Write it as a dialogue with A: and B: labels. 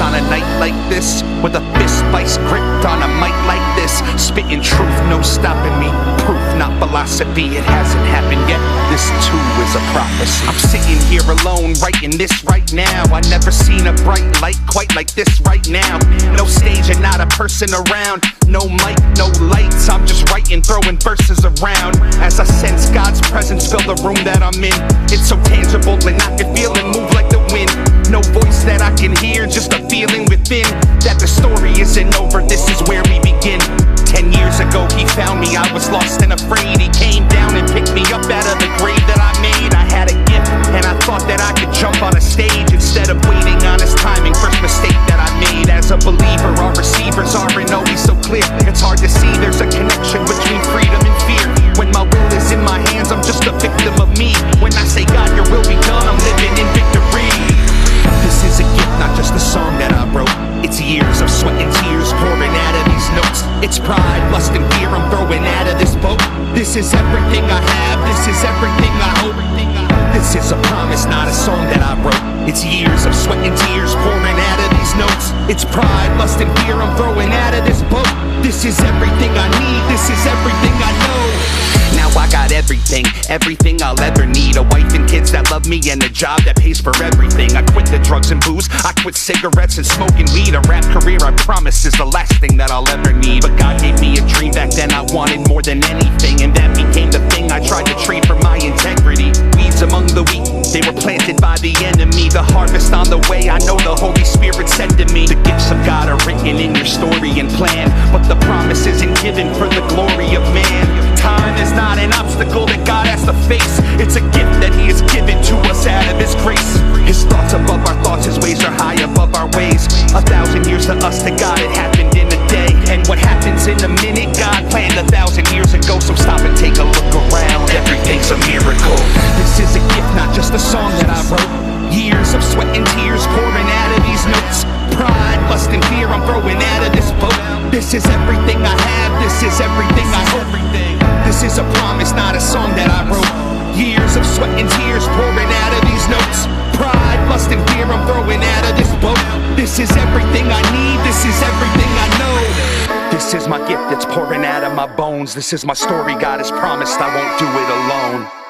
A: this on a night like this, with a fist vice gripped on a mic like this, spitting truth, no stopping me, proof, not philosophy. It hasn't happened yet, this too is a prophecy. I'm sitting here alone, writing this right now. I never seen a bright light quite like this right now. No stage and not a person around, no mic, no lights, I'm just writing, throwing verses around. As I sense God's presence fill the room that I'm in, it's so tangible and I can feel it move like the wind. No voice that I can hear, just a feeling within that the story isn't over, this is where we begin. 10 years ago he found me, I was lost and afraid. He came down and picked me up out of the grave that I made. I had a gift and I thought that I could jump on a stage instead of waiting on his timing. First mistake that I made as a believer, our receivers aren't always so clear. It's hard to see there's a connection between freedom and fear. When my will is in my hands, I'm just a victim of me. When I say God, your will be done, I'm living in victory. This is a gift, not just a song that I wrote. It's years of sweat and tears pouring out of these notes. It's pride, lust and fear I'm throwing out of this boat. This is everything I have, this is everything I hope. This is a promise, not a song that I wrote. It's years of sweat and tears pouring out of these notes. It's pride, lust and fear I'm throwing out of this boat. This is everything I need, this is everything I know. Now I got everything, everything I'll ever need. A wife and kids that love me and a job that pays for everything. I quit the drugs and booze, I quit cigarettes and smoking weed. A rap career I promise is the last thing that I'll ever need. But God gave me a dream back then I wanted more than anything, and that became the thing I tried to trade for my integrity. Weeds among the wheat, they were planted by the enemy. The harvest on the way, I know the Holy Spirit said to me, the gifts of God are written in your story and plan, but the promise isn't given for the glory of man. Time is not an obstacle that God has to face. It's a gift that he has given to us out of his grace. His thoughts above our thoughts, his ways are high above our ways. 1,000 years to us, to God it happened in a day. And what happens in a minute, God planned 1,000 years ago. So stop and take a look around, everything's a miracle. This is a gift, not just a song that I wrote. Years of sweat and tears pouring out of these notes. Pride, lust and fear I'm throwing out of this boat. This is everything I have, this is everything I hope. This is a promise, not a song that I wrote. Years of sweat and tears pouring out of these notes. Pride, lust and fear I'm throwing out of this boat. This is everything I need, this is everything I know. This is my gift that's pouring out of my bones. This is my story God has promised, I won't do it alone.